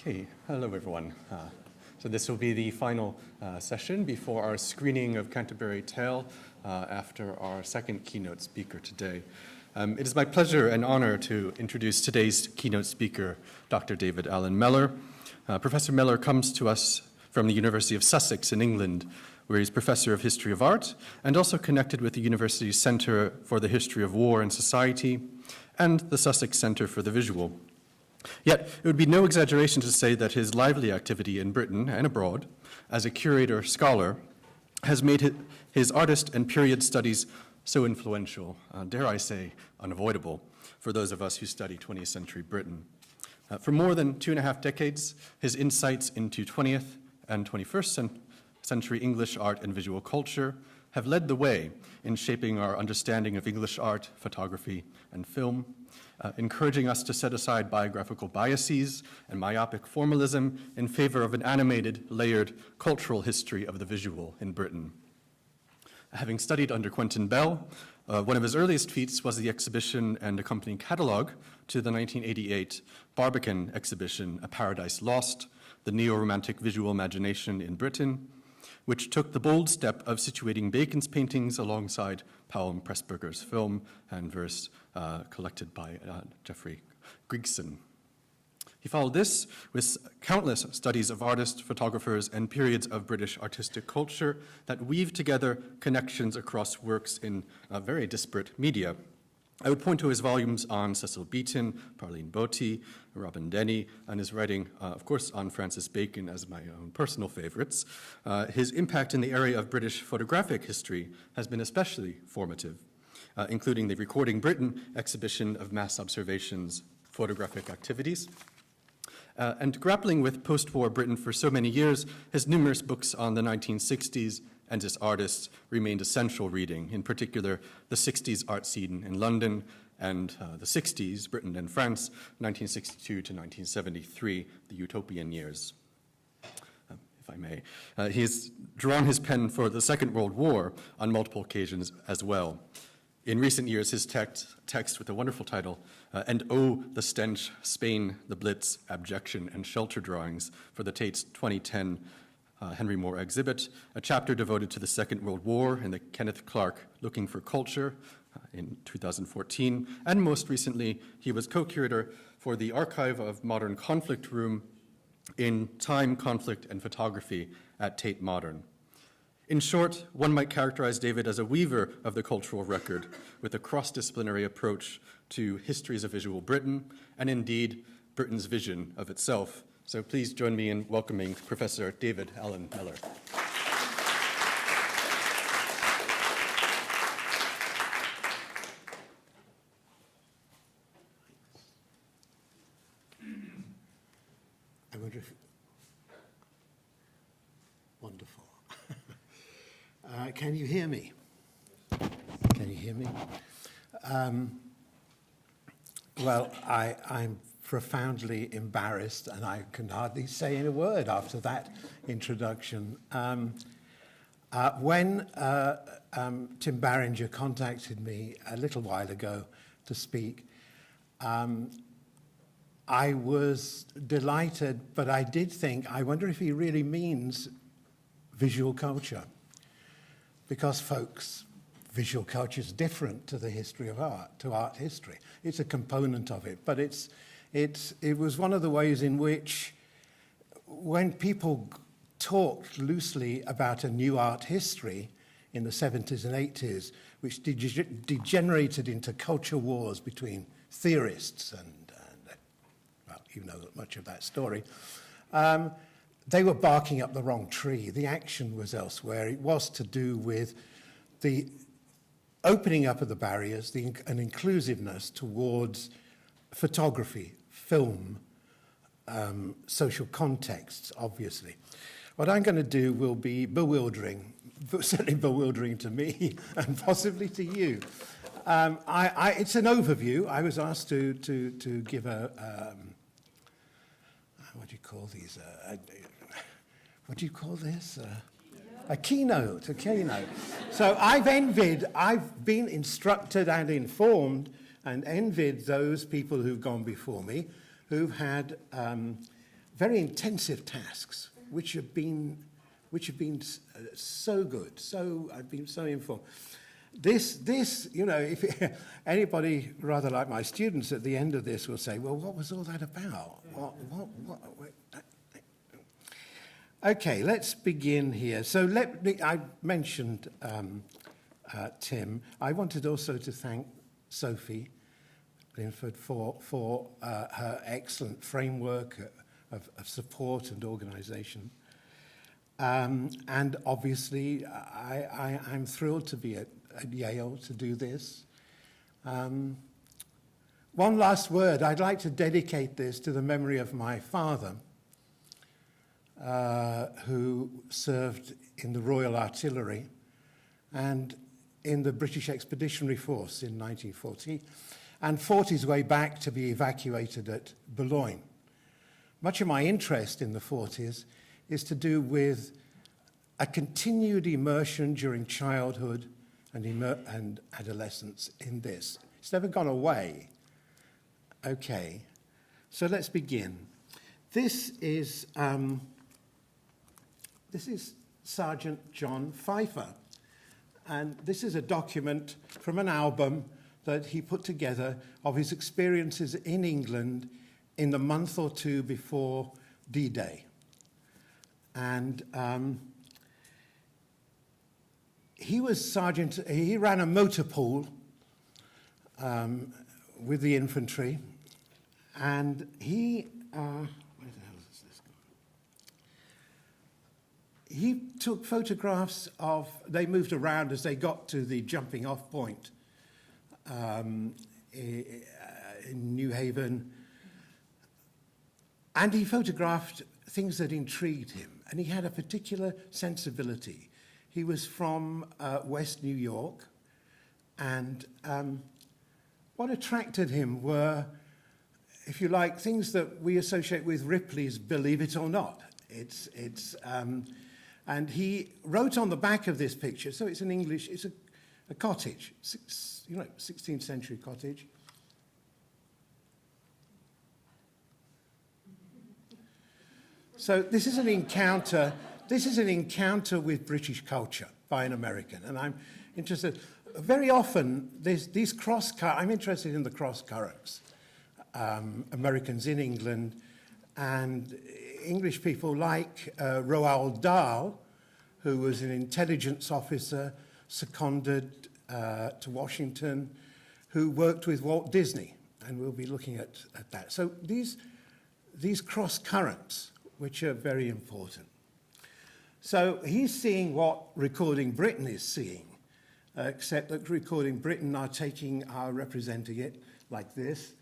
Okay, hello everyone. So this will be the final session before our screening of Canterbury Tale after our second keynote speaker today. It is my pleasure and honor to introduce today's keynote speaker, Dr. David Alan Mellor. Professor Mellor comes to us from the University of Sussex in England, where he's Professor of History of Art and also connected with the university's Centre for the History of War and Society and the Sussex Centre for the Visual. Yet, it would be no exaggeration to say that his lively activity in Britain and abroad as a curator-scholar has made his artist and period studies so influential, dare I say, unavoidable, for those of us who study 20th century Britain. For more than 2.5 decades, his insights into 20th and 21st century English art and visual culture have led the way in shaping our understanding of English art, photography, and film, encouraging us to set aside biographical biases and myopic formalism in favor of an animated, layered cultural history of the visual in Britain. Having studied under Quentin Bell, one of his earliest feats was the exhibition and accompanying catalogue to the 1988 Barbican exhibition, A Paradise Lost, the Neo-Romantic Visual Imagination in Britain, which took the bold step of situating Bacon's paintings alongside Powell Pressburger's film and verse collected by Geoffrey Grigson. He followed this with countless studies of artists, photographers, and periods of British artistic culture that weave together connections across works in very disparate media. I would point to his volumes on Cecil Beaton, Parlene Botti, Robin Denny, and his writing, of course, on Francis Bacon as my own personal favorites. His impact in the area of British photographic history has been especially formative, including the Recording Britain exhibition of mass observations photographic activities. And grappling with post-war Britain for so many years, his numerous books on the 1960s and his artists remained essential reading, in particular the 60s art scene in London and the 60s, Britain and France, 1962 to 1973, the utopian years, if I may. He has drawn his pen for the Second World War on multiple occasions as well. In recent years, his text with a wonderful title, And Oh, the Stench, Spain, the Blitz, Abjection, and Shelter Drawings for the Tate's 2010 Henry Moore exhibit, a chapter devoted to the Second World War in the Kenneth Clark Looking for Culture in 2014, and most recently, he was co-curator for the Archive of Modern Conflict Room in Time, Conflict, and Photography at Tate Modern. In short, one might characterize David as a weaver of the cultural record with a cross-disciplinary approach to histories of visual Britain, and indeed, Britain's vision of itself. So please join me in welcoming Professor David Alan Mellor. I wonder if... Wonderful. Can you hear me? Can you hear me? Well, I'm profoundly embarrassed, and I can hardly say a word after that introduction. When Tim Barringer contacted me a little while ago to speak, I was delighted, but I did think, I wonder if he really means visual culture, because folks, visual culture is different to the history of art, to art history. It's a component of it, but it was one of the ways in which, when people talked loosely about a new art history in the 70s and 80s, which degenerated into culture wars between theorists and well, you know much of that story, they were barking up the wrong tree. The action was elsewhere. It was to do with the opening up of the barriers, an inclusiveness towards photography, film, social contexts, obviously. What I'm going to do will be bewildering, certainly bewildering to me and possibly to you. It's an overview. I was asked to give a what do you call these? What do you call this? A keynote. So I've been instructed and informed and envied those people who've gone before me, who've had very intensive tasks, which have been so good. So I've been so informed. This, you know, if anybody rather like my students at the end of this will say, well, what was all that about? Okay, let's begin here. So I mentioned Tim. I wanted also to thank Sophie Linford for her excellent framework of support and organisation. And obviously, I'm thrilled to be at Yale to do this. One last word. I'd like to dedicate this to the memory of my father, who served in the Royal Artillery and in the British Expeditionary Force in 1940, and fought his way back to be evacuated at Boulogne. Much of my interest in the 40s is to do with a continued immersion during childhood and adolescence in this. It's never gone away. Okay, so let's begin. This is Sergeant John Pfeiffer, and this is a document from an album that he put together of his experiences in England in the month or two before D-Day. And he ran a motor pool with the infantry, and he, where the hell is this gone? He took photographs of, they moved around as they got to the jumping off point in New Haven, and he photographed things that intrigued him, and he had a particular sensibility. He was from West New York, and what attracted him were, if you like, things that we associate with Ripley's Believe It or Not. And he wrote on the back of this picture, so it's in English, it's a cottage, 16th century cottage. So this is an encounter with British culture by an American, and I'm interested. Very often, there's I'm interested in the cross currents. Americans in England and English people like Roald Dahl, who was an intelligence officer seconded to Washington, who worked with Walt Disney, and we'll be looking at that. So these cross currents, which are very important. So he's seeing what Recording Britain is seeing, except that Recording Britain are representing it like this,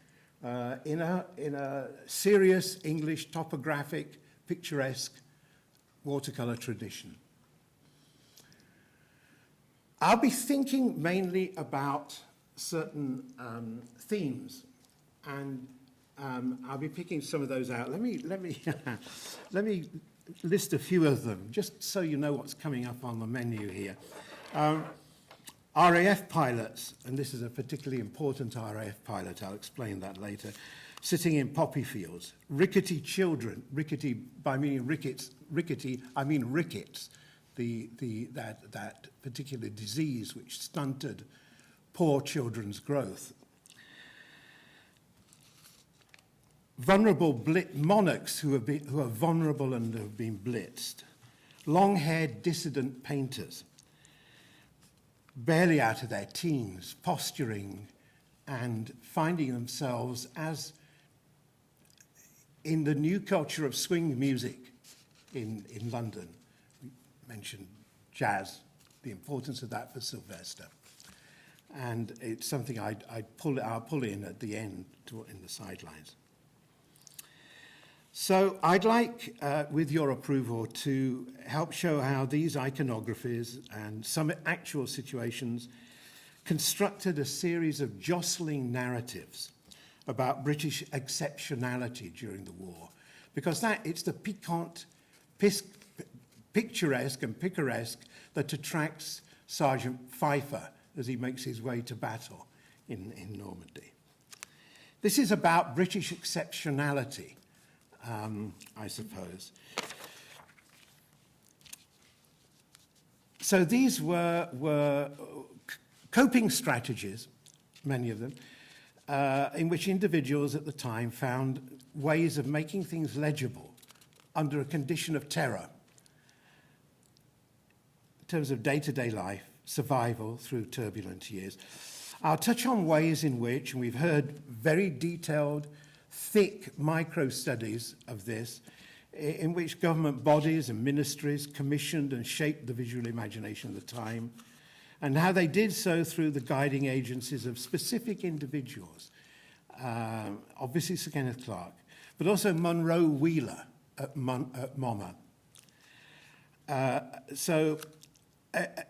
in a serious English topographic, picturesque watercolor tradition. I'll be thinking mainly about certain themes, and I'll be picking some of those out. Let me list a few of them, just so you know what's coming up on the menu here. RAF pilots, and this is a particularly important RAF pilot, I'll explain that later, sitting in poppy fields. Rickety children, rickety, by meaning rickets, I mean rickets, that particular disease which stunted poor children's growth. Vulnerable monarchs who are vulnerable and have been blitzed. Long-haired dissident painters, barely out of their teens, posturing and finding themselves as in the new culture of swing music in London. We mentioned jazz, the importance of that for Sylvester. And it's something I'll pull in at the end in the sidelines. So I'd like, with your approval, to help show how these iconographies and some actual situations constructed a series of jostling narratives about British exceptionality during the war. Because it's the piquant, picturesque and picaresque that attracts Sergeant Pfeiffer as he makes his way to battle in Normandy. This is about British exceptionality. I suppose. So these were coping strategies, many of them, in which individuals at the time found ways of making things legible under a condition of terror in terms of day-to-day life, survival through turbulent years. I'll touch on ways in which, and we've heard very detailed, thick micro-studies of this, in which government bodies and ministries commissioned and shaped the visual imagination of the time, and how they did so through the guiding agencies of specific individuals, obviously Sir Kenneth Clark, but also Munro Wheeler at MoMA.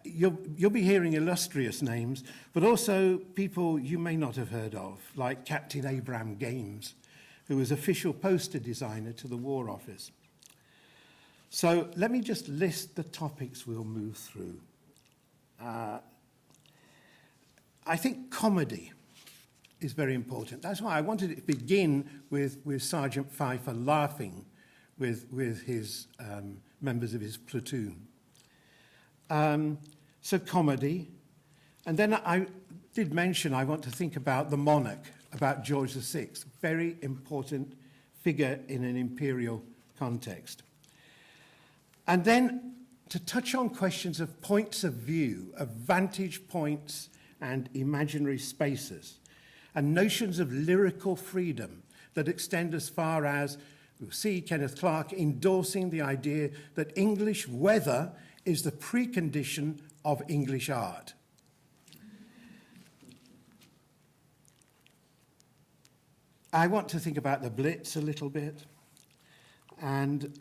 You'll be hearing illustrious names, but also people you may not have heard of, like Captain Abraham Games, who was official poster designer to the War Office. So let me just list the topics we'll move through. I think comedy is very important. That's why I wanted to begin with Sergeant Pfeiffer laughing with his members of his platoon. So comedy. And then I did mention I want to think about the monarch, about George VI, very important figure in an imperial context. And then to touch on questions of points of view, of vantage points and imaginary spaces, and notions of lyrical freedom that extend as far as, we'll see Kenneth Clark endorsing the idea that English weather is the precondition of English art. I want to think about the Blitz a little bit, and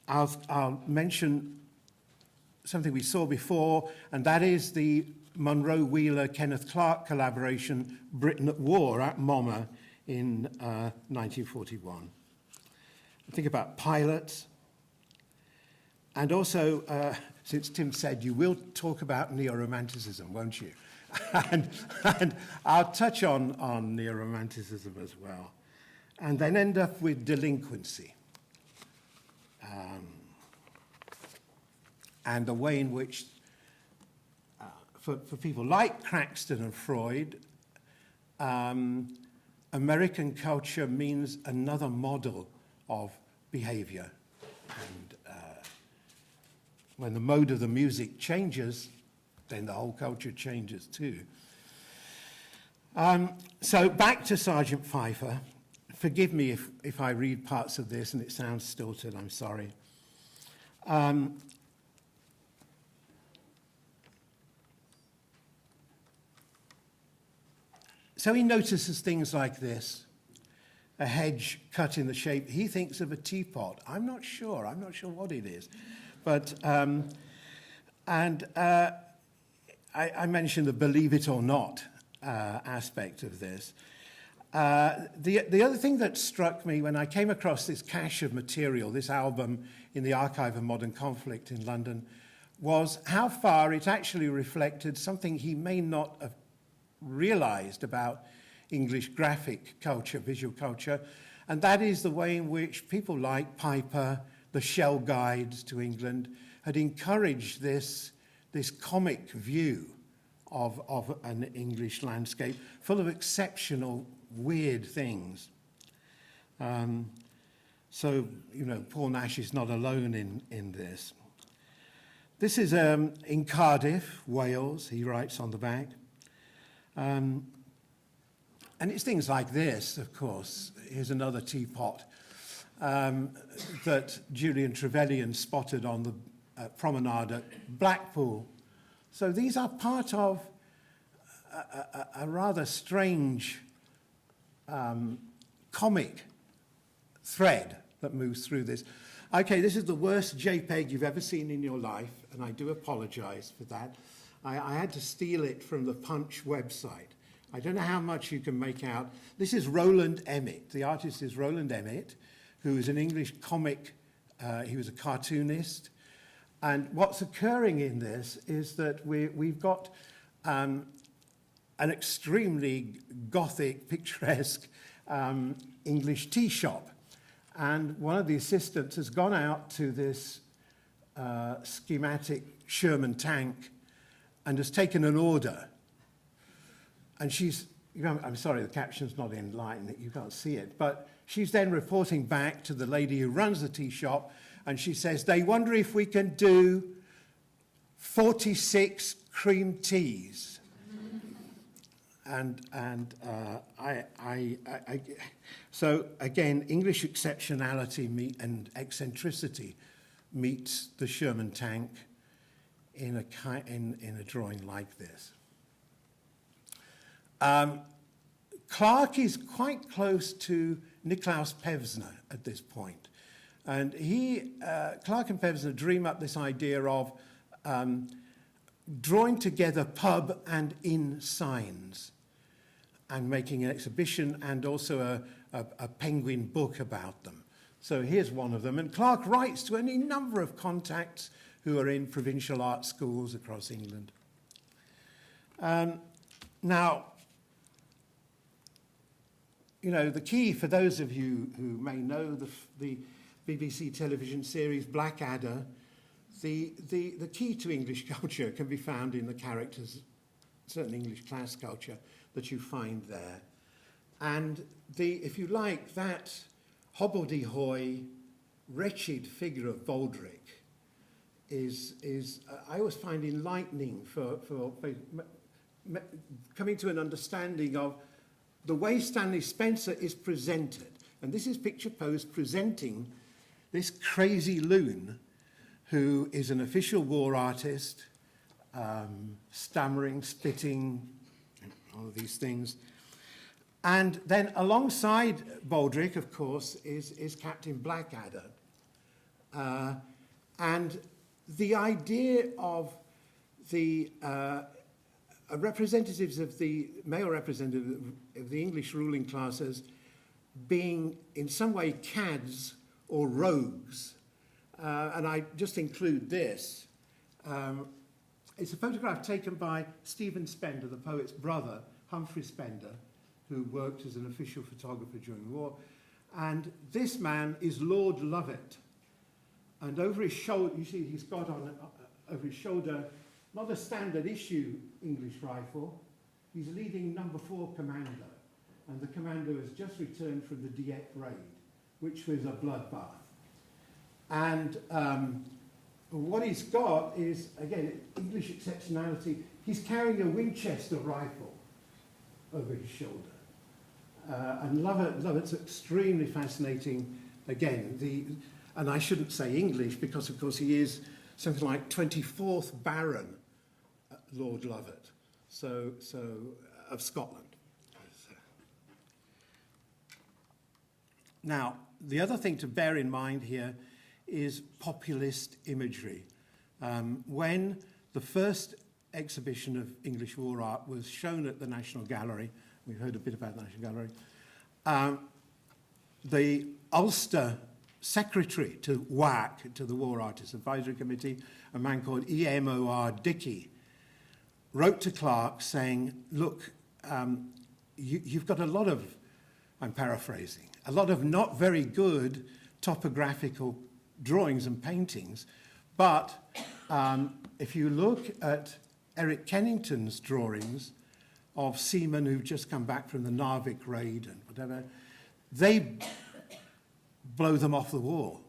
I'll mention something we saw before, and that is the Munro Wheeler-Kenneth Clark collaboration, Britain at War, at MoMA in 1941. Think about pilots, and also, since Tim said, you will talk about neo-romanticism, won't you? and I'll touch on neo-romanticism as well, and then end up with delinquency. And the way in which, for people like Craxton and Freud, American culture means another model of behavior. And when the mode of the music changes, then the whole culture changes too. So back to Sergeant Pfeiffer. Forgive me if I read parts of this and it sounds stilted, I'm sorry. So he notices things like this, a hedge cut in the shape. He thinks of a teapot. I'm not sure what it is. But, I mentioned the believe it or not aspect of this. The other thing that struck me when I came across this cache of material, this album in the Archive of Modern Conflict in London, was how far it actually reflected something he may not have realized about English graphic culture, visual culture, and that is the way in which people like Piper, the Shell Guides to England, had encouraged this comic view of an English landscape full of exceptional, weird things. So, Paul Nash is not alone in this. This is in Cardiff, Wales, he writes on the back. And it's things like this, of course. Here's another teapot that Julian Trevelyan spotted on the promenade at Blackpool. So these are part of a rather strange comic thread that moves through this. Okay, this is the worst JPEG you've ever seen in your life, and I do apologize for that. I had to steal it from the Punch website. I don't know how much you can make out. This is Roland Emic. The artist is Roland Emic, who is an English comic. He was a cartoonist. And what's occurring in this is that we've got an extremely Gothic, picturesque English tea shop. And one of the assistants has gone out to this schematic Sherman tank and has taken an order. And she's, I'm sorry, the caption's not in line, you can't see it, but she's then reporting back to the lady who runs the tea shop, and she says, they wonder if we can do 46 cream teas. So again, English exceptionality and eccentricity meets the Sherman tank in a drawing like this. Clark is quite close to Nicolaus Pevsner at this point. And Clark and Pevsner dream up this idea of drawing together pub and inn signs and making an exhibition and also a penguin book about them. So here's one of them. And Clark writes to any number of contacts who are in provincial art schools across England. Now, you know, the key for those of you who may know the BBC television series Blackadder, the key to English culture can be found in the characters, certainly English class culture, that you find there. And if you like, that hobbledehoy, wretched figure of Baldric is I always find enlightening for coming to an understanding of the way Stanley Spencer is presented. And this is Picture Post presenting this crazy loon who is an official war artist, stammering, spitting, all of these things. And then alongside Baldric, of course, is Captain Blackadder. And the idea of the representatives of the male representative of the English ruling classes being in some way cads or rogues, and I just include this. It's a photograph taken by Stephen Spender, the poet's brother, Humphrey Spender, who worked as an official photographer during the war. And this man is Lord Lovat. And over his shoulder, you see he's got on over his shoulder, not a standard issue English rifle. He's leading number 4 commando. And the commando has just returned from the Dieppe raid, which was a bloodbath. And what he's got is, again, English exceptionality. He's carrying a Winchester rifle over his shoulder. And Lovat's extremely fascinating. Again, and I shouldn't say English because, of course, he is something like 24th Baron Lord Lovat, so of Scotland. Now, the other thing to bear in mind here is populist imagery. When the first exhibition of English war art was shown at the National Gallery, we heard a bit about the National Gallery, the Ulster secretary to WAC, to the War Artists Advisory Committee, a man called E.M.O.R. Dickey, wrote to Clark saying, look, you've got a lot of, I'm paraphrasing, a lot of not very good topographical drawings and paintings, but if you look at Eric Kennington's drawings of seamen who've just come back from the Narvik raid and whatever, they blow them off the wall,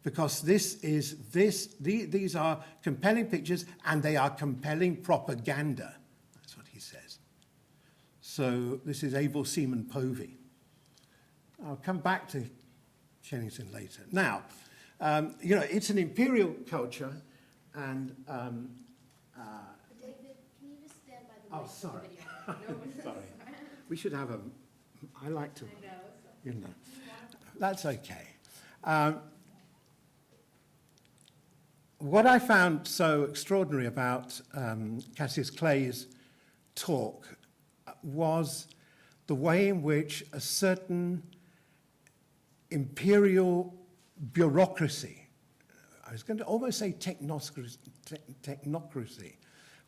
because these are compelling pictures and they are compelling propaganda. That's what he says. So this is Able Seaman Povey. I'll come back to Kennington later. Now, you know, it's an imperial culture, and David, can you just stand by the mic for the video? No, sorry. We should have a. I like to. I know. You know, that's okay. What I found so extraordinary about Cassius Clay's talk was the way in which a certain imperial bureaucracy, I was going to almost say technocracy,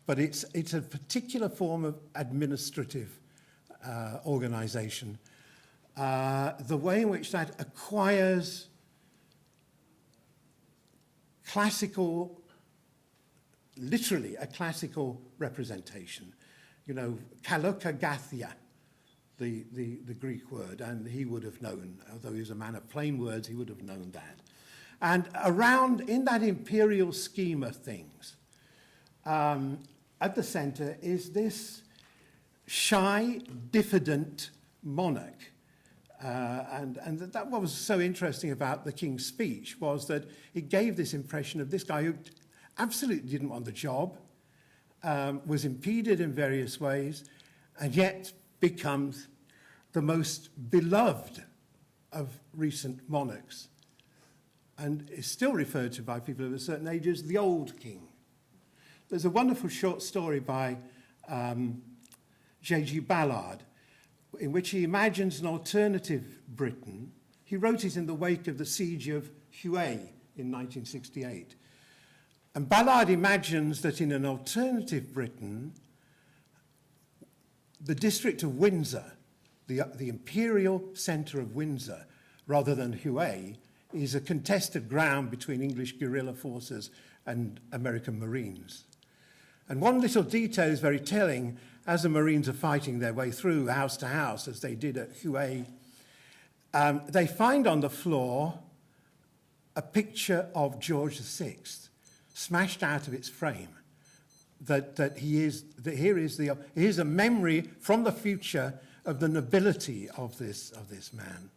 but it's a particular form of administrative organization, the way in which that acquires classical, literally a classical representation. You know, kalokagathia, the Greek word, and he would have known, although he was a man of plain words, he would have known that. And around, in that imperial scheme of things, at the center is this shy, diffident monarch. And that what was so interesting about the King's speech was that it gave this impression of this guy who absolutely didn't want the job, was impeded in various ways, and yet becomes the most beloved of recent monarchs, and is still referred to by people of a certain age as the old king. There's a wonderful short story by J.G. Ballard, in which he imagines an alternative Britain. He wrote it in the wake of the siege of Hué in 1968. And Ballard imagines that in an alternative Britain, the district of Windsor, the imperial centre of Windsor, rather than Hué, is a contested ground between English guerrilla forces and American Marines. And one little detail is very telling. As the Marines are fighting their way through house to house, as they did at Hué, they find on the floor a picture of George VI, smashed out of its frame. Here's a memory from the future of the nobility of this man.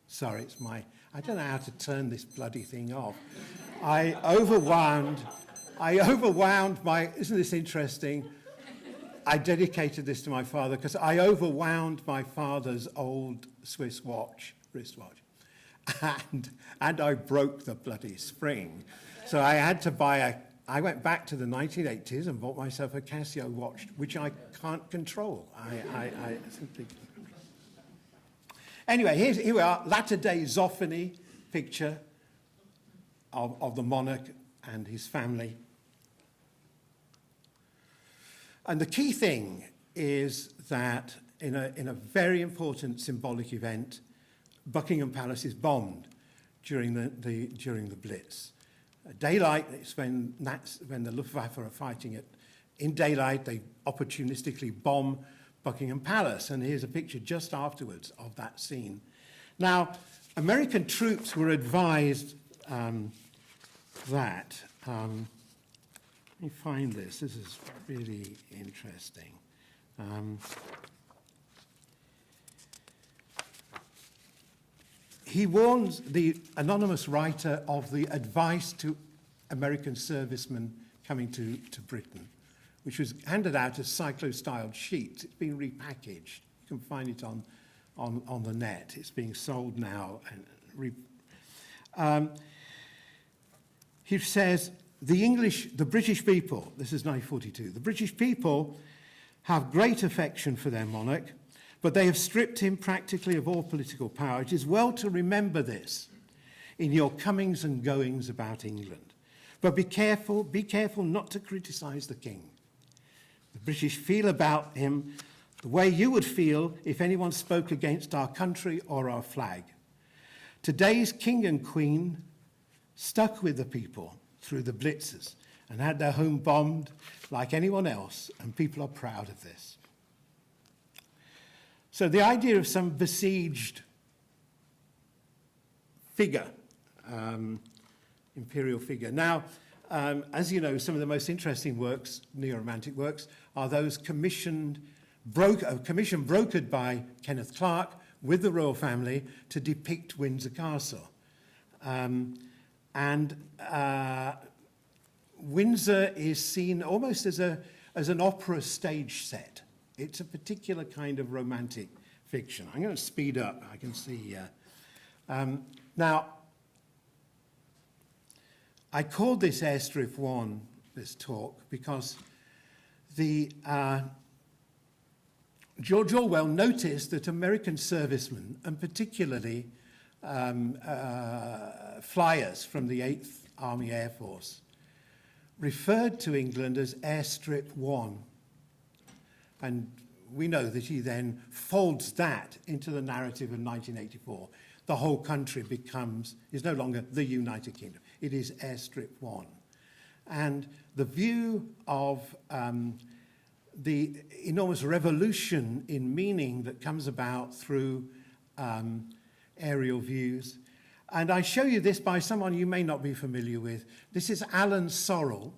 Sorry, I don't know how to turn this bloody thing off. I overwound my, isn't this interesting? I dedicated this to my father because I overwound my father's old Swiss wristwatch, and I broke the bloody spring. So I had to I went back to the 1980s and bought myself a Casio watch, which I can't control. I simply... Anyway, here we are, latter-day Zoffany picture of the monarch and his family. And the key thing is that in a very important symbolic event, Buckingham Palace is bombed during the Blitz. Daylight is when the Luftwaffe are fighting it. In daylight, they opportunistically bomb Buckingham Palace, and here's a picture just afterwards of that scene. Now, American troops were advised that. Let me find this. This is really interesting. He warns the anonymous writer of the advice to American servicemen coming to Britain, which was handed out as cyclo-styled sheets. It's been repackaged. You can find it on the net. It's being sold now. He says, the British people, this is 1942, the British people have great affection for their monarch, but they have stripped him practically of all political power. It is well to remember this in your comings and goings about England. But be careful not to criticize the king. The British feel about him the way you would feel if anyone spoke against our country or our flag. Today's king and queen stuck with the people through the blitzes and had their home bombed like anyone else, and people are proud of this. So the idea of some besieged figure, imperial figure. Now, as you know, some of the most interesting works, neo-romantic works, are those commission brokered by Kenneth Clark with the royal family to depict Windsor Castle. Windsor is seen almost as an opera stage set. It's a particular kind of romantic fiction. I'm going to speed up. I can see. Now, I called this Airstrip 1, this talk, because George Orwell noticed that American servicemen, and particularly flyers from the 8th Army Air Force, referred to England as Airstrip 1. And we know that he then folds that into the narrative of 1984. The whole country is no longer the United Kingdom. It is Airstrip 1. And the view of the enormous revolution in meaning that comes about through aerial views. And I show you this by someone you may not be familiar with. This is Alan Sorrell,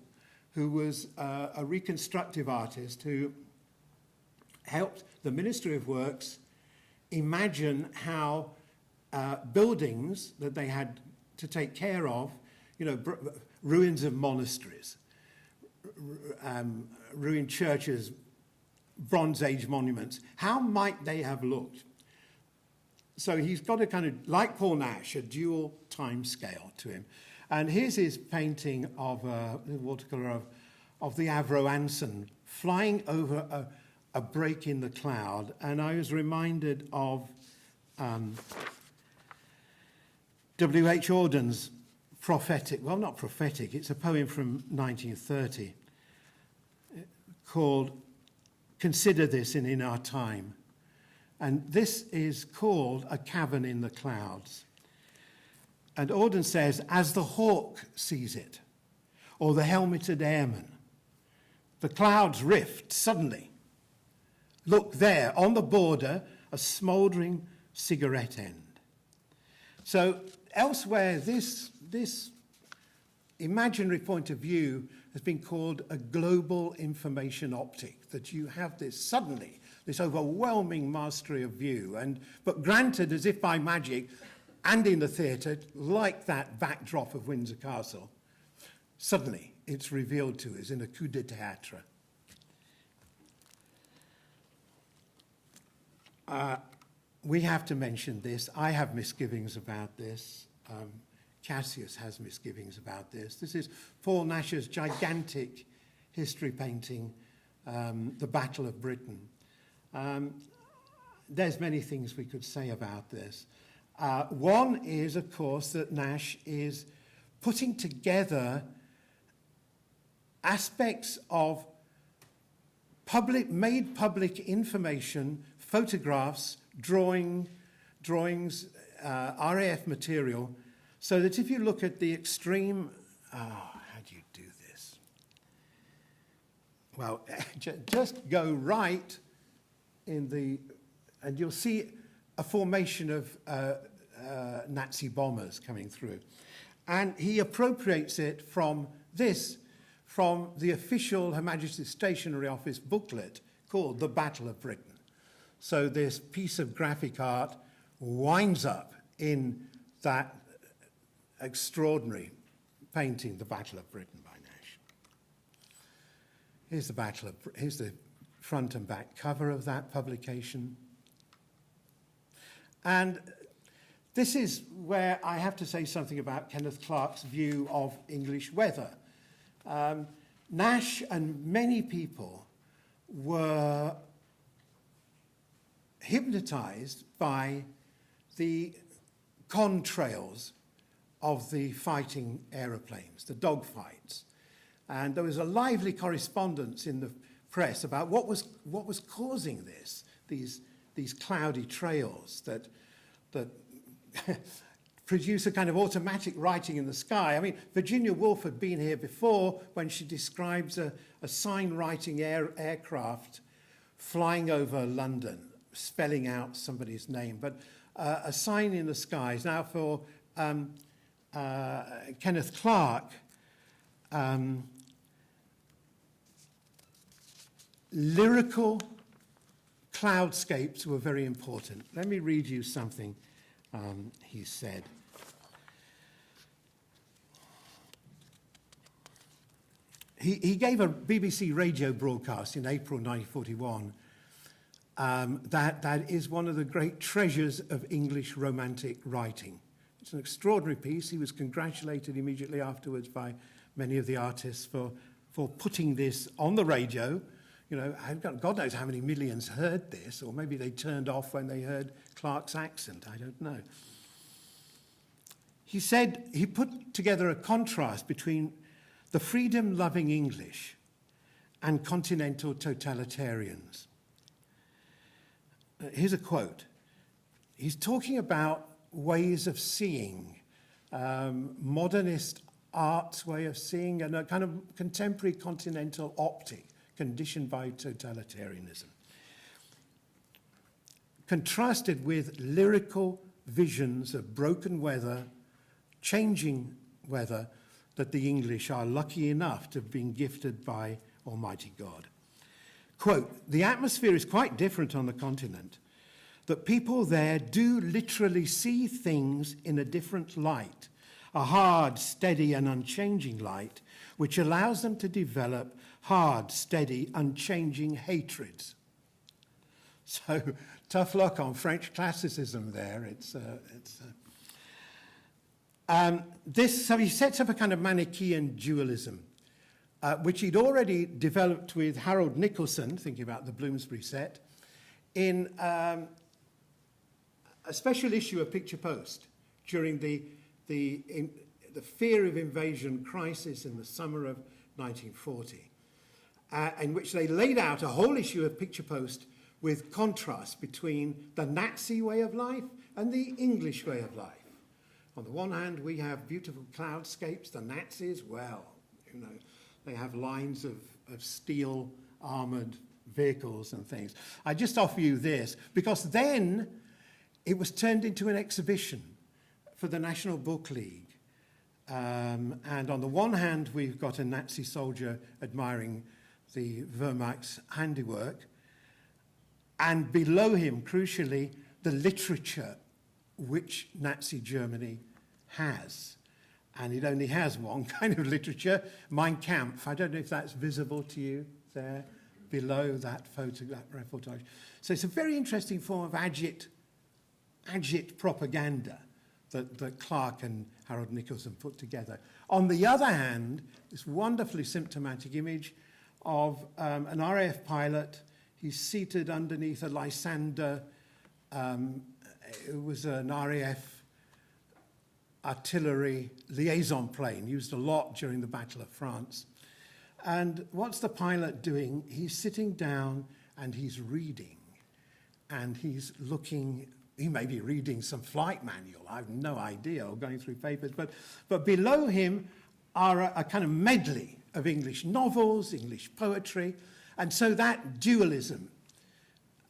who was a reconstructive artist who helped the Ministry of Works imagine how buildings that they had to take care of, ruins of monasteries, ruined churches, Bronze Age monuments, how might they have looked? So he's got a kind of, like Paul Nash, a dual time scale to him. And here's his painting of watercolour of the Avro Anson flying over a break in the cloud. And I was reminded of W.H. Auden's prophetic, well, not prophetic, it's a poem from 1930 called Consider This in Our Time. And this is called A Cavern in the Clouds. And Auden says, as the hawk sees it, or the helmeted airman, the clouds rift suddenly. Look there, on the border, a smouldering cigarette end. So elsewhere, this imaginary point of view has been called a global information optic, that you have this overwhelming mastery of view, but granted as if by magic, and in the theatre, like that backdrop of Windsor Castle, suddenly it's revealed to us in a coup de théâtre. We have to mention this. I have misgivings about this. Cassius has misgivings about this. This is Paul Nash's gigantic history painting, The Battle of Britain. There's many things we could say about this. One is, of course, that Nash is putting together aspects of made public information, photographs, drawings, RAF material, so that if you look at the extreme, how do you do this? Well, just go right and you'll see a formation of Nazi bombers coming through. And he appropriates it from the official Her Majesty's Stationery Office booklet called The Battle of Britain. So this piece of graphic art winds up in that extraordinary painting, The Battle of Britain by Nash. Here's the front and back cover of that publication. And this is where I have to say something about Kenneth Clark's view of English weather. Nash and many people were hypnotized by the contrails of the fighting aeroplanes, the dogfights. And there was a lively correspondence in the press about what was causing these cloudy trails that produce a kind of automatic writing in the sky. I mean, Virginia Woolf had been here before when she describes a sign-writing aircraft flying over London, spelling out somebody's name. But a sign in the skies. Now, for Kenneth Clark, lyrical cloudscapes were very important. Let me read you something he said. He gave a BBC radio broadcast in April 1941 that is one of the great treasures of English romantic writing. It's an extraordinary piece. He was congratulated immediately afterwards by many of the artists for putting this on the radio. You know, God knows how many millions heard this, or maybe they turned off when they heard Clark's accent. I don't know. He said he put together a contrast between the freedom-loving English and continental totalitarians. here's a quote. He's talking about ways of seeing, modernist art's way of seeing, and a kind of contemporary continental optic conditioned by totalitarianism, contrasted with lyrical visions of broken weather, changing weather, that the English are lucky enough to have been gifted by Almighty God. Quote, the atmosphere is quite different on the continent, that people there do literally see things in a different light, a hard, steady and unchanging light, which allows them to develop hard, steady, unchanging hatreds. So tough luck on French classicism there. So he sets up a kind of Manichaean dualism, which he'd already developed with Harold Nicolson, thinking about the Bloomsbury set, in a special issue of Picture Post during the fear of invasion crisis in the summer of 1940, in which they laid out a whole issue of Picture Post with contrast between the Nazi way of life and the English way of life. On the one hand, we have beautiful cloudscapes. The Nazis, well, you know, they have lines of steel armored vehicles and things. I just offer you this because then it was turned into an exhibition for the National Book League. And on the one hand, we've got a Nazi soldier admiring the Wehrmacht's handiwork, and below him, crucially, the literature which Nazi Germany has. And it only has one kind of literature, Mein Kampf. I don't know if that's visible to you there, below that reportage. So it's a very interesting form of agit propaganda that Clark and Harold Nicolson put together. On the other hand, this wonderfully symptomatic image of an RAF pilot. He's seated underneath a Lysander. It was an RAF artillery liaison plane, used a lot during the Battle of France. And what's the pilot doing? He's sitting down and he's reading. And he's looking, he may be reading some flight manual, I have no idea, or going through papers. But below him are a kind of medley of English novels, English poetry. And so that dualism,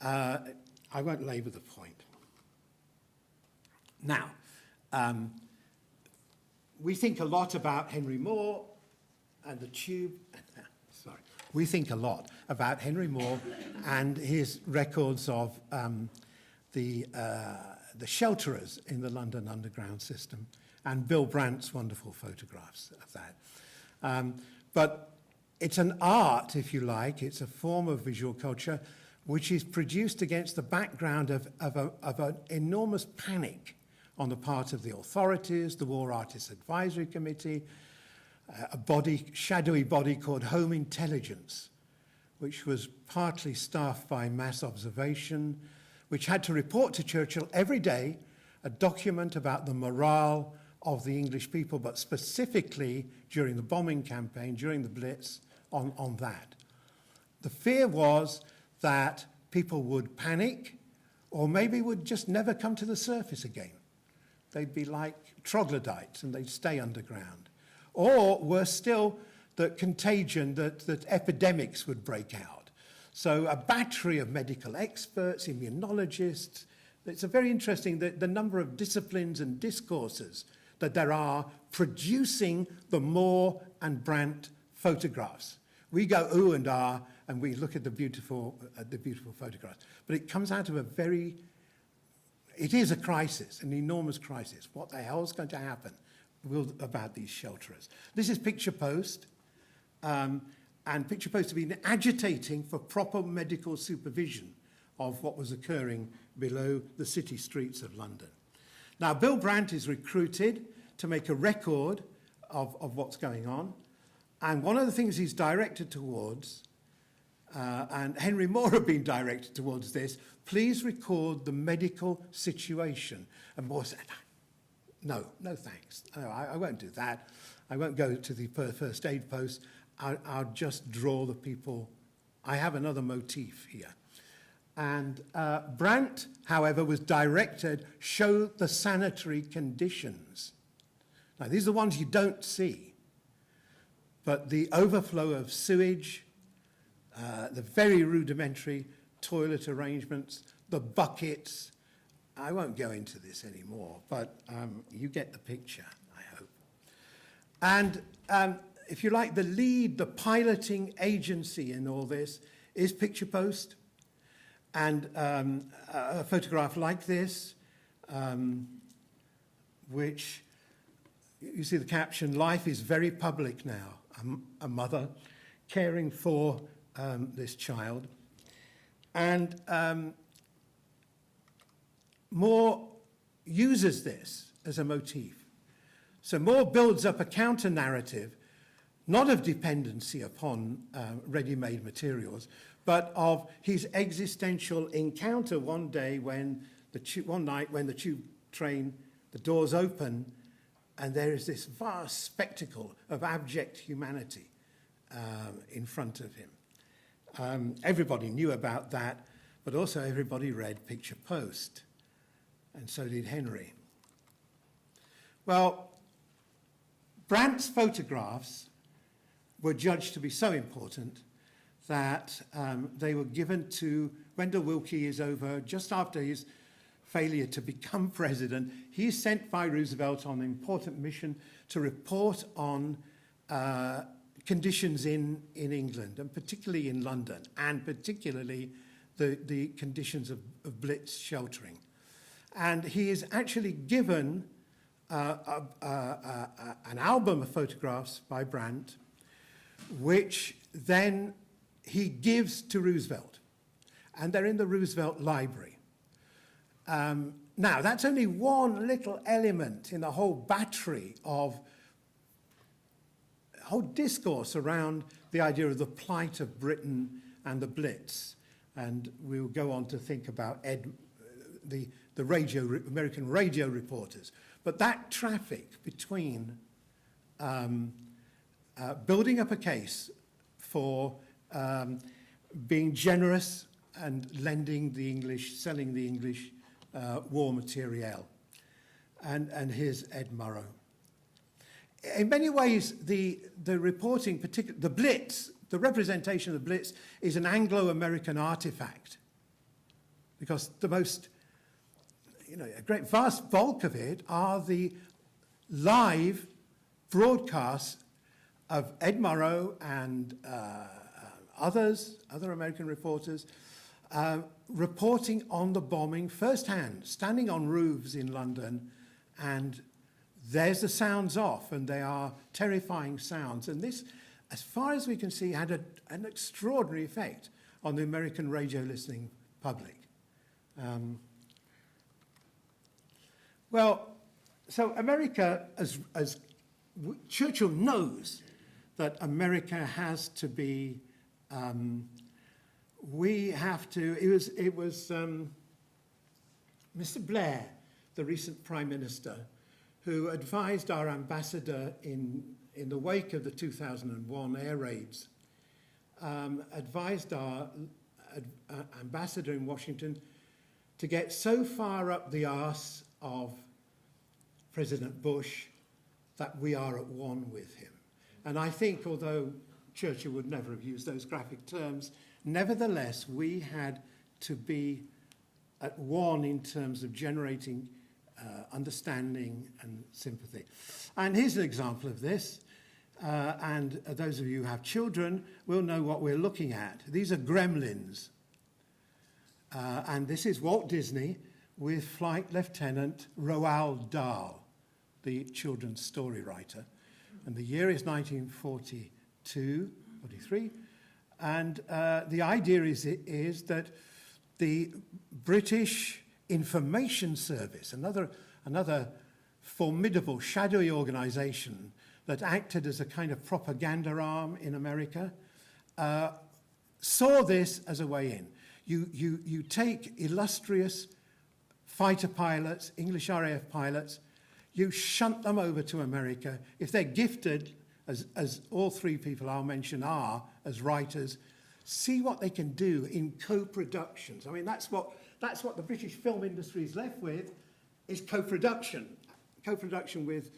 I won't labour the point. Now, we think a lot about Henry Moore and the tube. Sorry. We think a lot about Henry Moore and his records of the shelterers in the London Underground system, and Bill Brandt's wonderful photographs of that. But it's an art, if you like, it's a form of visual culture which is produced against the background of an enormous panic on the part of the authorities, the War Artists Advisory Committee, a shadowy body called Home Intelligence, which was partly staffed by mass observation, which had to report to Churchill every day a document about the morale of the English people, but specifically during the bombing campaign, during the Blitz, on that. The fear was that people would panic or maybe would just never come to the surface again. They'd be like troglodytes and they'd stay underground. Or worse still, that contagion, that epidemics would break out. So a battery of medical experts, immunologists. It's a very interesting, the number of disciplines and discourses that there are producing the Moore and Brandt photographs. We go ooh and ah, and we look at the beautiful photographs. But it comes out of it is a crisis, an enormous crisis. What the hell is going to happen about these shelterers? This is Picture Post, and Picture Post have been agitating for proper medical supervision of what was occurring below the city streets of London. Now, Bill Brandt is recruited to make a record of what's going on. And one of the things he's directed towards, and Henry Moore had been directed towards this, please record the medical situation. And Moore said, no thanks. No, I won't do that. I won't go to the first aid post. I'll just draw the people. I have another motif here. And Brandt, however, was directed, show the sanitary conditions. Now, these are the ones you don't see. But the overflow of sewage, the very rudimentary toilet arrangements, the buckets. I won't go into this anymore, but you get the picture, I hope. And if you like, the piloting agency in all this is Picture Post. And a photograph like this, which you see the caption, "Life is very public now." A mother caring for this child. And Moore uses this as a motif. So Moore builds up a counter-narrative, not of dependency upon ready-made materials, but of his existential encounter one night when the tube train, the doors open, and there is this vast spectacle of abject humanity in front of him. Everybody knew about that, but also everybody read Picture Post, and so did Henry. Well, Brandt's photographs were judged to be so important that they were given to Wendell Wilkie. Is over just after his failure to become president. He's sent by Roosevelt on an important mission to report on conditions in England, and particularly in London, and particularly the conditions of blitz sheltering. And he is actually given an album of photographs by Brandt, which then he gives to Roosevelt. And they're in the Roosevelt Library. Now, that's only one little element in the whole battery of whole discourse around the idea of the plight of Britain and the Blitz. And we'll go on to think about the American radio reporters. But that traffic between building up a case for being generous and lending the English, selling the English war materiel. And here's Ed Murrow. In many ways, the reporting, particularly the Blitz, the representation of the Blitz is an Anglo-American artifact, because the most, a great vast bulk of it are the live broadcasts of Ed Murrow and other American reporters, reporting on the bombing firsthand, standing on roofs in London, and there's the sounds off, and they are terrifying sounds. And this, as far as we can see, had an extraordinary effect on the American radio listening public. So America, as Churchill knows that America has to be, we have to, it was Mr. Blair, the recent Prime Minister, who advised our ambassador in the wake of the 2001 air raids, advised our ambassador in Washington to get so far up the arse of President Bush that we are at one with him. And I think, although Churchill would never have used those graphic terms, nevertheless, we had to be at one in terms of generating understanding and sympathy. And here's an example of this. And those of you who have children will know what we're looking at. These are gremlins. And this is Walt Disney with Flight Lieutenant Roald Dahl, the children's story writer. And the year is 1942, 43. And the idea is that the British Information Service, another formidable, shadowy organization that acted as a kind of propaganda arm in America, saw this as a way in. You take illustrious fighter pilots, English RAF pilots, you shunt them over to America. If they're gifted, as all three people I'll mention are, as writers, see what they can do in co-productions. I mean, that's what the British film industry is left with, is co-production with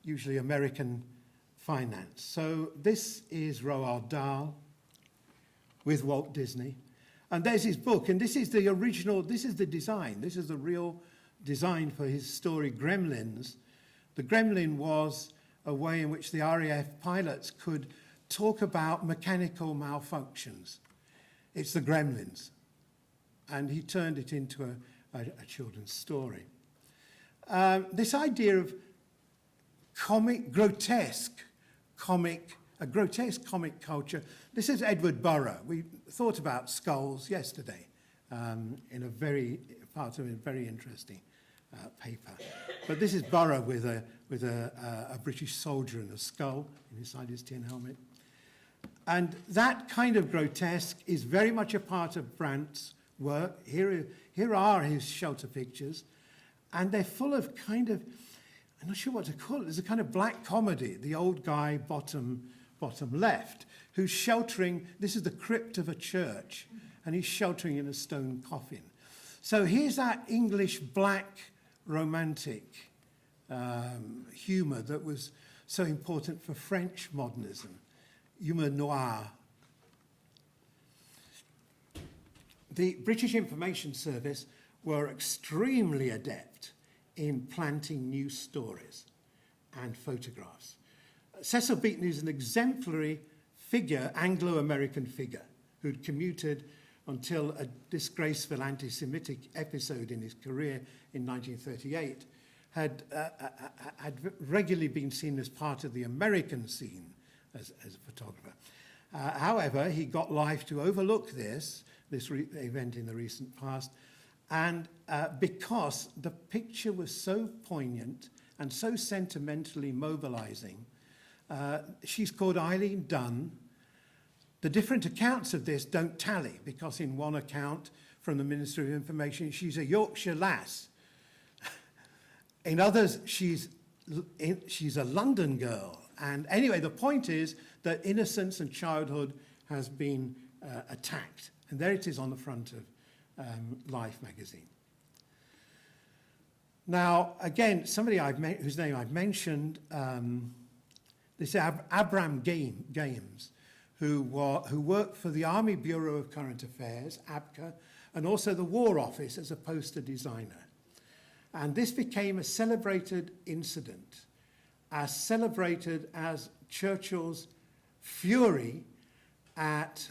usually American finance. So this is Roald Dahl with Walt Disney. And there's his book, and this is the original, this is the design. This is the real design for his story, Gremlins. The Gremlin was a way in which the RAF pilots could talk about mechanical malfunctions. It's the Gremlins. And he turned it into a children's story. This idea of grotesque comic culture. This is Edward Burrough. We thought about skulls yesterday in a very interesting paper. But this is Burrough with a British soldier and a skull inside his tin helmet. And that kind of grotesque is very much a part of Brandt's work. Here are his shelter pictures, and they're full of kind of, I'm not sure what to call it, there's a kind of black comedy. The old guy, bottom left, who's sheltering, this is the crypt of a church, and he's sheltering in a stone coffin. So here's that English black romantic humour that was so important for French modernism, humour noir. The British Information Service were extremely adept in planting news stories and photographs. Cecil Beaton is an exemplary figure, Anglo-American figure, who'd commuted until a disgraceful anti-Semitic episode in his career in 1938, had regularly been seen as part of the American scene as a photographer. However, he got life to overlook this event in the recent past, and because the picture was so poignant and so sentimentally mobilizing, she's called Eileen Dunn. The different accounts of this don't tally, because in one account from the Ministry of Information, she's a Yorkshire lass. In others, she's a London girl. And anyway, the point is that innocence and childhood has been attacked. And there it is on the front of Life magazine. Now, again, somebody whose name I've mentioned, this is Abram Games, who worked for the Army Bureau of Current Affairs, ABCA, and also the War Office as a poster designer. And this became a celebrated incident, as celebrated as Churchill's fury at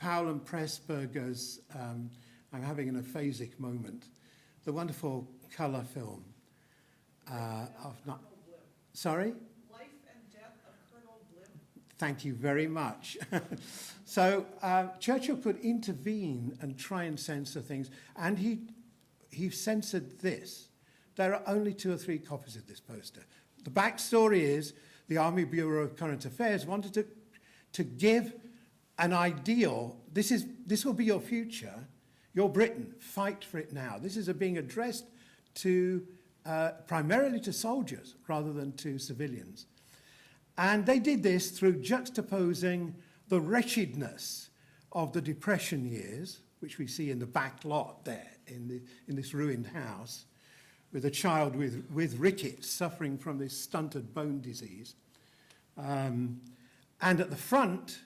Powell and Pressburger's, I'm having an aphasic moment, the wonderful colour film Sorry? Life and Death of Colonel Blimp. Thank you very much. So Churchill could intervene and try and censor things, and he censored this. There are only 2 or 3 copies of this poster. The backstory is the Army Bureau of Current Affairs wanted to give an ideal. This will be your future. You're Britain. Fight for it now. This is being addressed to primarily to soldiers rather than to civilians. And they did this through juxtaposing the wretchedness of the Depression years, which we see in the back lot there in this ruined house, with a child with rickets suffering from this stunted bone disease. And at the front,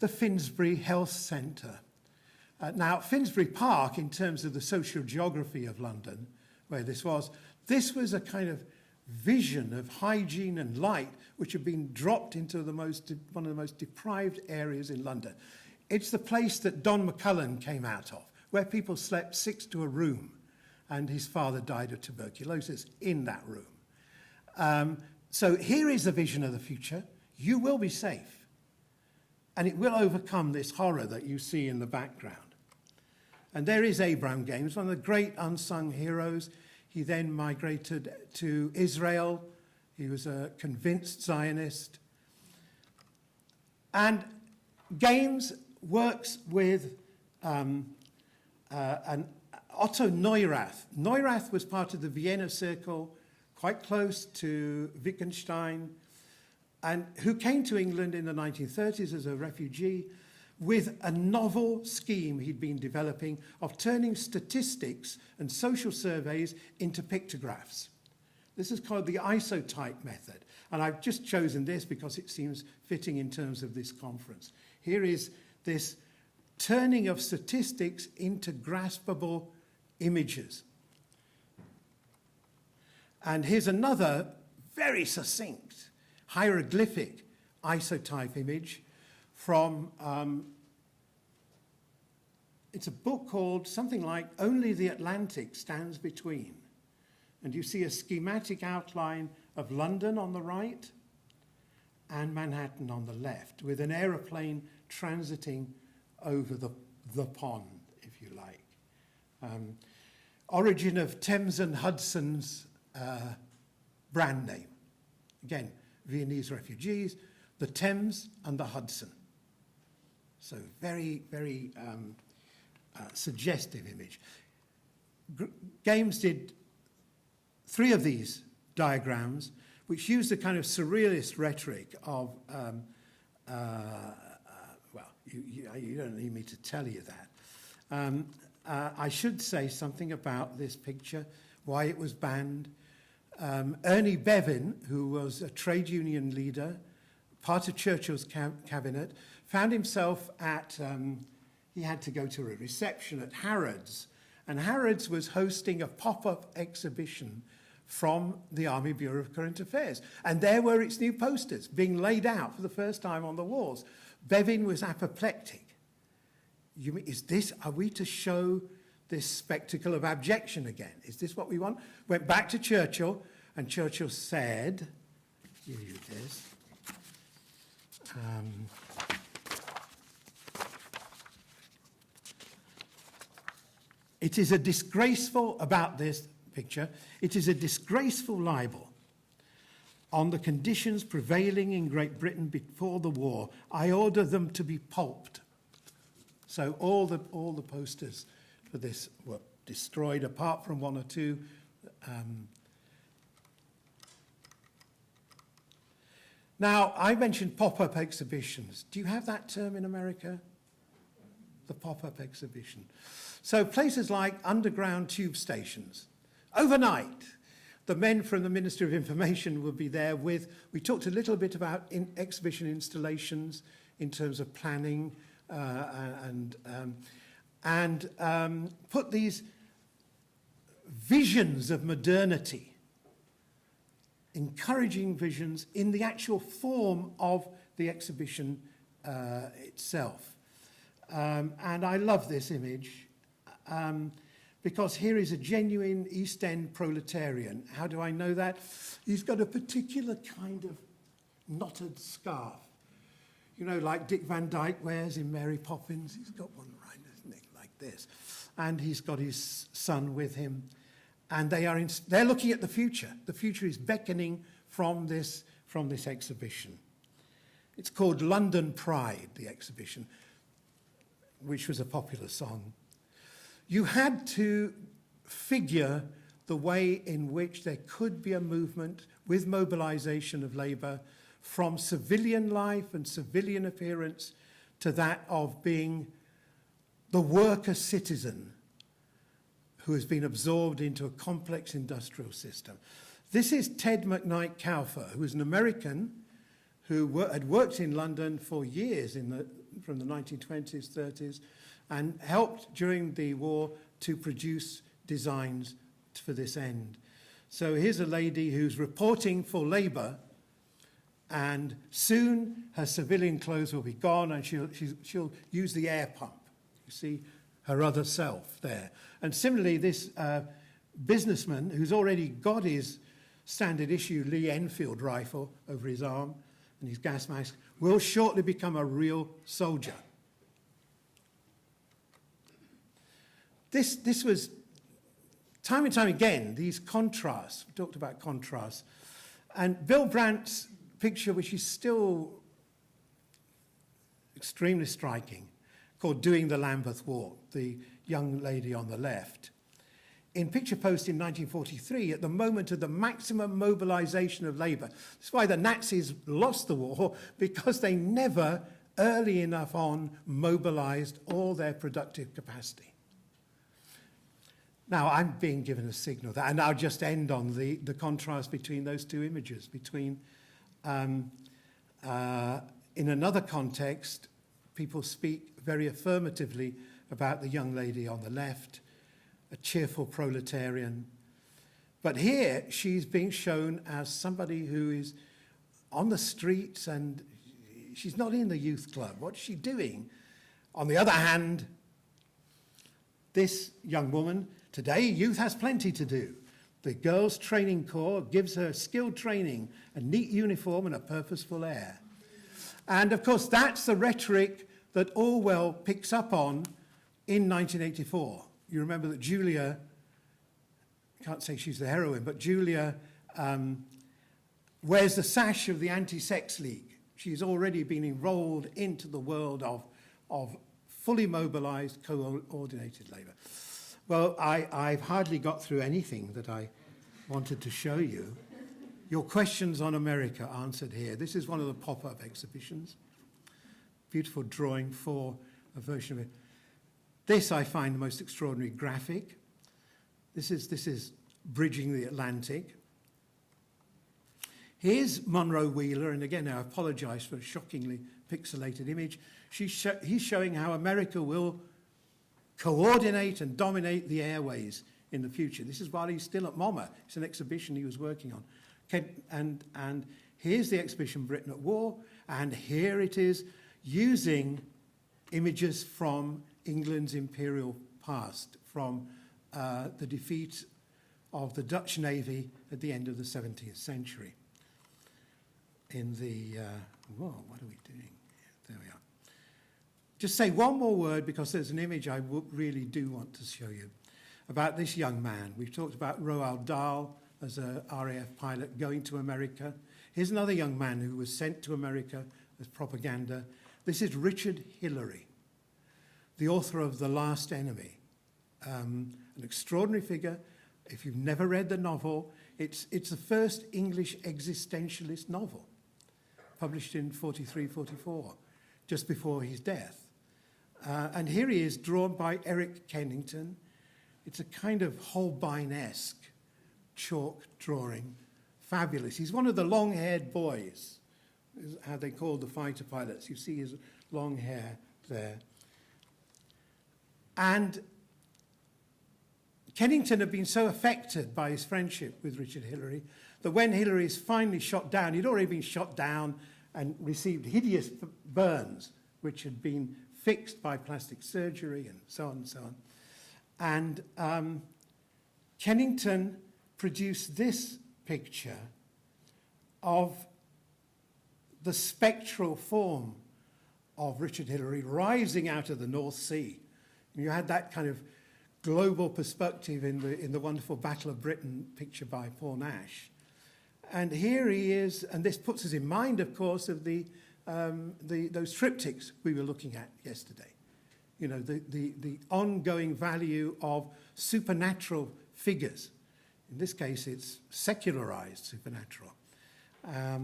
the Finsbury Health Centre. Now, Finsbury Park, in terms of the social geography of London, where this was a kind of vision of hygiene and light which had been dropped into one of the most deprived areas in London. It's the place that Don McCullum came out of, where people slept 6 to a room, and his father died of tuberculosis in that room. So here is the vision of the future. You will be safe, and it will overcome this horror that you see in the background. And there is Abram Games, one of the great unsung heroes. He then migrated to Israel. He was a convinced Zionist. And Games works with an Otto Neurath. Neurath was part of the Vienna Circle, quite close to Wittgenstein. and who came to England in the 1930s as a refugee with a novel scheme he'd been developing of turning statistics and social surveys into pictographs. This is called the Isotype Method, and I've just chosen this because it seems fitting in terms of this conference. Here is this turning of statistics into graspable images. And here's another very succinct hieroglyphic isotype image from, it's a book called something like Only the Atlantic Stands Between. And you see a schematic outline of London on the right and Manhattan on the left, with an aeroplane transiting over the pond, if you like. Origin of Thames and Hudson's brand name. Again, Viennese refugees, the Thames and the Hudson. So very, very suggestive image. Games did 3 of these diagrams, which used a kind of surrealist rhetoric of, well, you don't need me to tell you that. I should say something about this picture, why it was banned. Ernie Bevin, who was a trade union leader, part of Churchill's cabinet, found himself at, he had to go to a reception at Harrods, and Harrods was hosting a pop-up exhibition from the Army Bureau of Current Affairs. And there were its new posters being laid out for the first time on the walls. Bevin was apoplectic. You mean, are we to show this spectacle of abjection again? Is this what we want? Went back to Churchill, and Churchill said, give you this. It is a disgraceful, about this picture, it is a disgraceful libel on the conditions prevailing in Great Britain before the war. I order them to be pulped. So all the posters for this were destroyed, apart from 1 or 2. Now, I mentioned pop-up exhibitions. Do you have that term in America? The pop-up exhibition. So places like underground tube stations. Overnight, the men from the Ministry of Information would be there with, we talked a little bit about exhibition installations in terms of planning and put these visions of modernity, encouraging visions in the actual form of the exhibition itself. And I love this image because here is a genuine East End proletarian. How do I know that? He's got a particular kind of knotted scarf. You know, like Dick Van Dyke wears in Mary Poppins. He's got one right, isn't he, like this. And he's got his son with him. And they're looking at the future. The future is beckoning from this exhibition. It's called London Pride, the exhibition, which was a popular song. You had to figure the way in which there could be a movement with mobilization of labor from civilian life and civilian appearance to that of being the worker citizen who has been absorbed into a complex industrial system. This is Ted Mcknight Kalfa, who is an American who had worked in London for years from the 1920s, 30s, and helped during the war to produce designs for this end. So here's a lady who's reporting for labor, and soon her civilian clothes will be gone, and she'll use the air pump. You see her other self there. And similarly, this businessman who's already got his standard issue Lee Enfield rifle over his arm and his gas mask will shortly become a real soldier. This was, time and time again, these contrasts. We talked about contrasts. And Bill Brandt's picture, which is still extremely striking, called Doing the Lambeth Walk, the young lady on the left, in Picture Post in 1943, at the moment of the maximum mobilization of labor. That's why the Nazis lost the war, because they never, early enough on, mobilized all their productive capacity. Now, I'm being given a signal that, and I'll just end on the contrast between those two images, between, in another context, people speak very affirmatively about the young lady on the left, a cheerful proletarian. But here, she's being shown as somebody who is on the streets, and she's not in the youth club. What's she doing? On the other hand, this young woman, today, youth has plenty to do. The Girls' Training Corps gives her skilled training, a neat uniform and a purposeful air. And of course, that's the rhetoric that Orwell picks up on in 1984. You remember that Julia, I can't say she's the heroine, but Julia wears the sash of the Anti-Sex League. She's already been enrolled into the world of fully mobilized, coordinated labor. Well, I've hardly got through anything that I wanted to show you. Your questions on America answered here. This is one of the pop-up exhibitions. Beautiful drawing for a version of it. This I find the most extraordinary graphic. This is bridging the Atlantic. Here's Monroe Wheeler, and again, I apologize for a shockingly pixelated image. He's showing how America will coordinate and dominate the airways in the future. This is while he's still at MoMA. It's an exhibition he was working on. And here's the exhibition Britain at War, and here it is using images from England's imperial past, from the defeat of the Dutch Navy at the end of the 17th century. In the, whoa, what are we doing? There we are. Just say one more word, because there's an image I really do want to show you about this young man. We've talked about Roald Dahl as a RAF pilot going to America. Here's another young man who was sent to America as propaganda. This is Richard Hillary, the author of The Last Enemy, an extraordinary figure. If you've never read the novel, it's the first English existentialist novel, published in 43, 44, just before his death. And here he is, drawn by Eric Kennington. It's a kind of Holbein-esque chalk drawing. Fabulous. He's one of the long-haired boys, is how they called the fighter pilots. You see his long hair there. And Kennington had been so affected by his friendship with Richard Hillary that when Hillary is finally shot down, he'd already been shot down and received hideous burns, which had been fixed by plastic surgery and so on and so on. And Kennington produced this picture of the spectral form of Richard Hillary rising out of the North Sea. And you had that kind of global perspective in the wonderful Battle of Britain picture by Paul Nash. And here he is, and this puts us in mind, of course, of those triptychs we were looking at yesterday. You know, the ongoing value of supernatural figures. In this case, it's secularized supernatural. I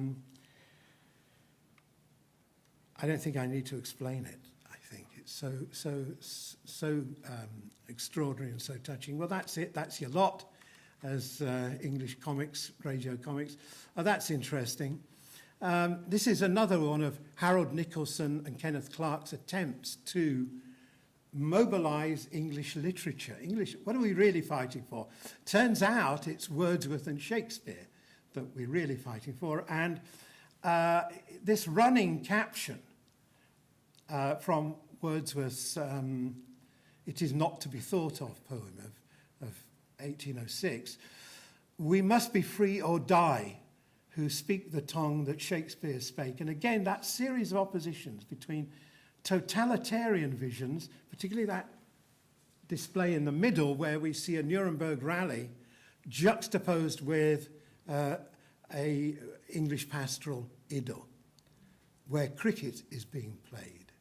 don't think I need to explain it. I think it's so extraordinary and so touching. Well, that's it. That's your lot as English comics, radio comics. Oh, that's interesting. This is another one of Harold Nicholson and Kenneth Clark's attempts to mobilize English literature. English, what are we really fighting for? Turns out it's Wordsworth and Shakespeare that we're really fighting for. And this running caption from Wordsworth's It Is Not to Be Thought Of poem of 1806, we must be free or die who speak the tongue that Shakespeare spake. And again, that series of oppositions between totalitarian visions, particularly that display in the middle where we see a Nuremberg rally juxtaposed with a English pastoral idyll where cricket is being played.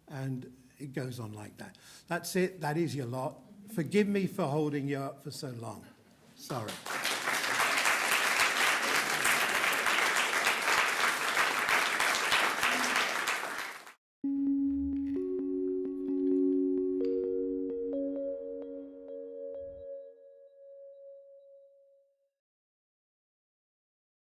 And it goes on like that. That's it. That is your lot. Forgive me for holding you up for so long. Sorry.